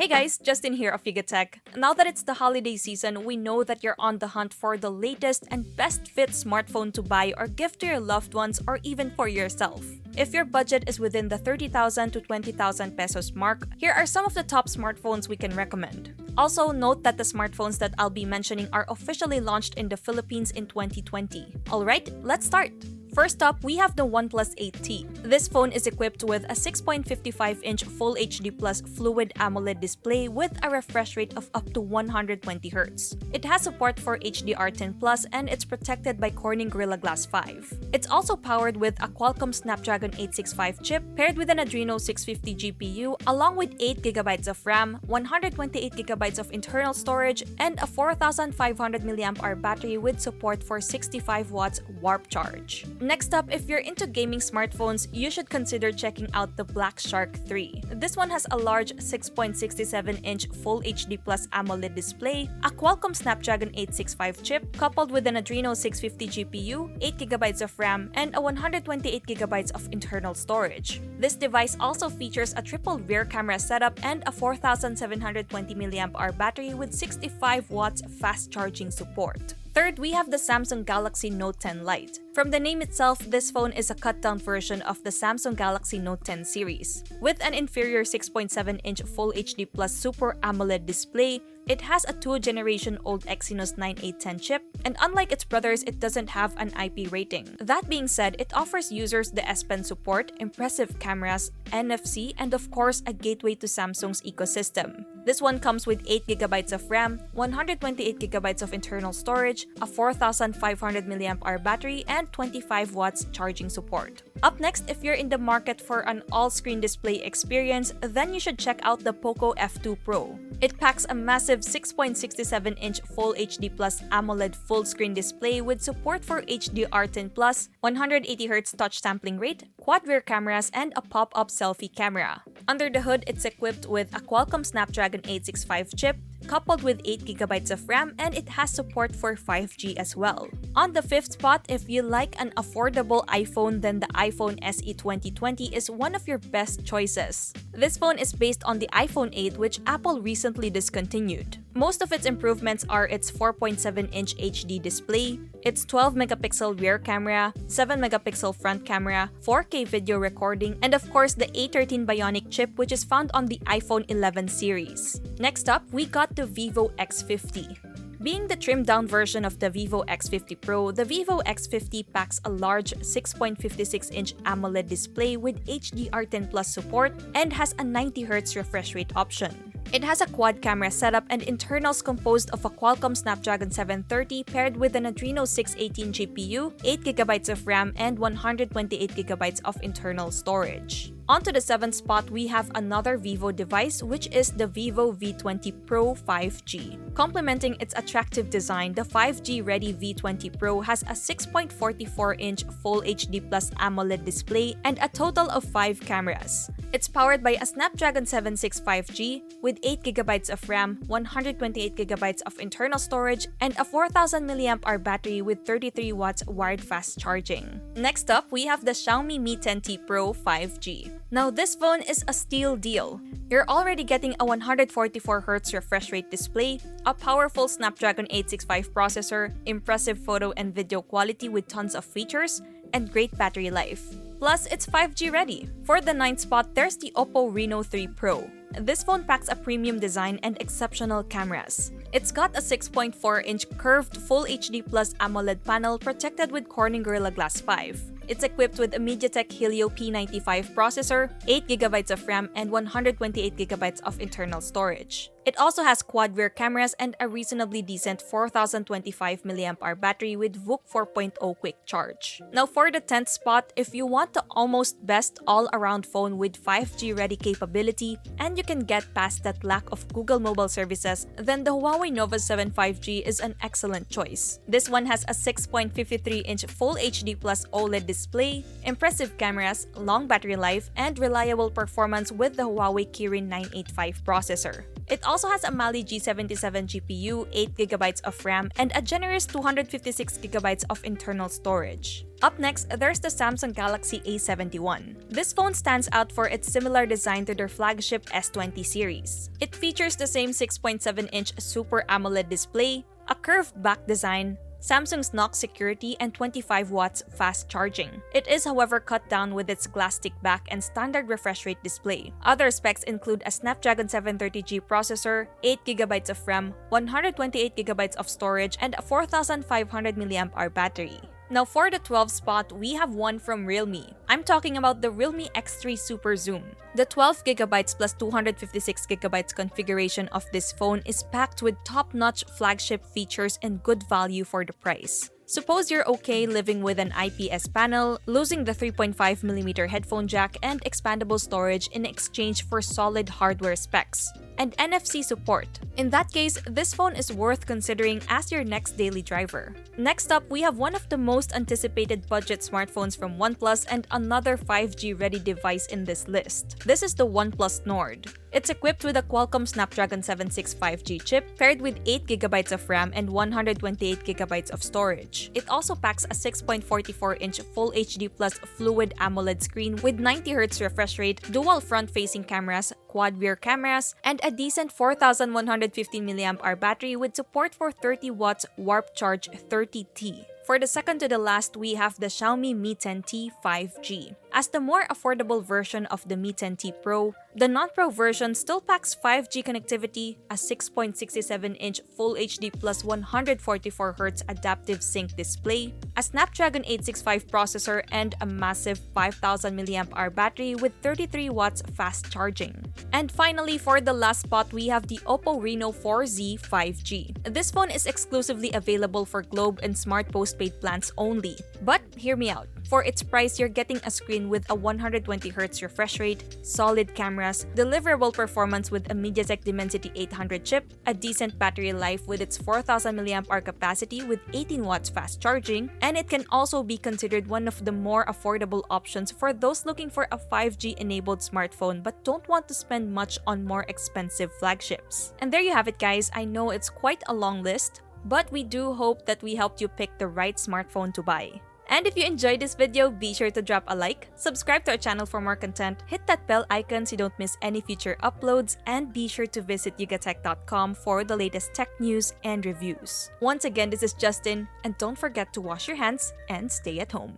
Hey guys, Justin here of YugaTech. Now that it's the holiday season, we know that you're on the hunt for the latest and best fit smartphone to buy or gift to your loved ones or even for yourself. If your budget is within the 30,000 to 20,000 pesos mark, here are some of the top smartphones we can recommend. Also, note that the smartphones that I'll be mentioning are officially launched in the Philippines in 2020. Alright, let's start! First up, we have the OnePlus 8T. This phone is equipped with a 6.55-inch Full HD Plus Fluid AMOLED display with a refresh rate of up to 120Hz. It has support for HDR10+, and it's protected by Corning Gorilla Glass 5. It's also powered with a Qualcomm Snapdragon 865 chip paired with an Adreno 650 GPU along with 8GB of RAM, 128GB of internal storage, and a 4500 mAh battery with support for 65 watts warp charge. Next up, if you're into gaming smartphones, you should consider checking out the Black Shark 3. This one has a large 6.67-inch Full HD Plus AMOLED display, a Qualcomm Snapdragon 865 chip, coupled with an Adreno 650 GPU, 8GB of RAM, and a 128GB of internal storage. This device also features a triple rear camera setup and a 4720 mAh battery with 65 watts fast charging support. Third, we have the Samsung Galaxy Note 10 Lite. From the name itself, this phone is a cut-down version of the Samsung Galaxy Note 10 series. With an inferior 6.7-inch Full HD Plus Super AMOLED display, it has a 2-generation-old Exynos 9810 chip, and unlike its brothers, it doesn't have an IP rating. That being said, it offers users the S Pen support, impressive cameras, NFC, and of course, a gateway to Samsung's ecosystem. This one comes with 8GB of RAM, 128GB of internal storage, a 4500 mAh battery, and 25 watts charging support. Up next, if you're in the market for an all-screen display experience, then you should check out the Poco F2 Pro. It packs a massive 6.67-inch Full HD Plus AMOLED full-screen display with support for HDR10+, 180Hz touch sampling rate, quad rear cameras, and a pop-up selfie camera. Under the hood, it's equipped with a Qualcomm Snapdragon 865 chip, coupled with 8GB of RAM, and it has support for 5G as well. On the fifth spot, if you like an affordable iPhone, then the iPhone SE 2020 is one of your best choices. This phone is based on the iPhone 8, which Apple recently discontinued. Most of its improvements are its 4.7-inch HD display, its 12-megapixel rear camera, 7-megapixel front camera, 4K video recording, and of course the A13 Bionic chip, which is found on the iPhone 11 series. Next up, we got the Vivo X50. Being the trimmed-down version of the Vivo X50 Pro, the Vivo X50 packs a large 6.56-inch AMOLED display with HDR10+ support and has a 90Hz refresh rate option. It has a quad camera setup and internals composed of a Qualcomm Snapdragon 730 paired with an Adreno 618 GPU, 8GB of RAM, and 128GB of internal storage. Onto the seventh spot, we have another Vivo device, which is the Vivo V20 Pro 5G. Complementing its attractive design, the 5G-ready V20 Pro has a 6.44-inch Full HD Plus AMOLED display and a total of 5 cameras. It's powered by a Snapdragon 765G with 8GB of RAM, 128GB of internal storage, and a 4000 mAh battery with 33 watts wired fast charging. Next up, we have the Xiaomi Mi 10T Pro 5G. Now, this phone is a steal deal. You're already getting a 144Hz refresh rate display, a powerful Snapdragon 865 processor, impressive photo and video quality with tons of features, and great battery life. Plus, it's 5G ready. For the ninth spot, there's the Oppo Reno 3 Pro. This phone packs a premium design and exceptional cameras. It's got a 6.4-inch curved Full HD Plus AMOLED panel protected with Corning Gorilla Glass 5. It's equipped with a MediaTek Helio P95 processor, 8GB of RAM, and 128GB of internal storage. It also has quad rear cameras and a reasonably decent 4025 mAh battery with VOOC 4.0 quick charge. Now for the 10th spot, if you want the almost best all-around phone with 5G ready capability and you can get past that lack of Google mobile services, then the Huawei Nova 7 5G is an excellent choice. This one has a 6.53-inch Full HD Plus OLED display, impressive cameras, long battery life, and reliable performance with the Huawei Kirin 985 processor. It also has a Mali G77 GPU, 8GB of RAM, and a generous 256GB of internal storage. Up next, there's the Samsung Galaxy A71. This phone stands out for its similar design to their flagship S20 series. It features the same 6.7-inch Super AMOLED display, a curved back design, Samsung's knock security, and 25 watts fast charging. It is, however, cut down with its glass-stick back and standard refresh rate display. Other specs include a Snapdragon 730G processor, 8GB of RAM, 128GB of storage, and a 4500 mAh battery. Now for the 12th spot, we have one from Realme. I'm talking about the Realme X3 Super Zoom. The 12GB plus 256GB configuration of this phone is packed with top-notch flagship features and good value for the price. Suppose you're okay living with an IPS panel, losing the 3.5mm headphone jack and expandable storage in exchange for solid hardware specs, and NFC support. In that case, this phone is worth considering as your next daily driver. Next up, we have one of the most anticipated budget smartphones from OnePlus and another 5G-ready device in this list. This is the OnePlus Nord. It's equipped with a Qualcomm Snapdragon 765G chip paired with 8GB of RAM and 128GB of storage. It also packs a 6.44-inch Full HD Plus Fluid AMOLED screen with 90Hz refresh rate, dual front-facing cameras, quad rear cameras, and a decent 4150 mAh battery with support for 30 watts Warp Charge 30T. For the second to the last, we have the Xiaomi Mi 10T 5G. As the more affordable version of the Mi 10T Pro, the non-Pro version still packs 5G connectivity, a 6.67-inch Full HD plus 144Hz adaptive sync display, a Snapdragon 865 processor, and a massive 5000 mAh battery with 33 watts fast charging. And finally, for the last spot, we have the Oppo Reno 4Z 5G. This phone is exclusively available for Globe and Smart postpaid plans only. But hear me out. For its price, you're getting a screen with a 120Hz refresh rate, solid cameras, deliverable performance with a MediaTek Dimensity 800 chip, a decent battery life with its 4000 mAh capacity with 18 watts fast charging, and it can also be considered one of the more affordable options for those looking for a 5G-enabled smartphone but don't want to spend much on more expensive flagships. And there you have it, guys. I know it's quite a long list, but we do hope that we helped you pick the right smartphone to buy. And if you enjoyed this video, be sure to drop a like, subscribe to our channel for more content, hit that bell icon so you don't miss any future uploads, and be sure to visit YugaTech.com for the latest tech news and reviews. Once again, this is Justin, and don't forget to wash your hands and stay at home.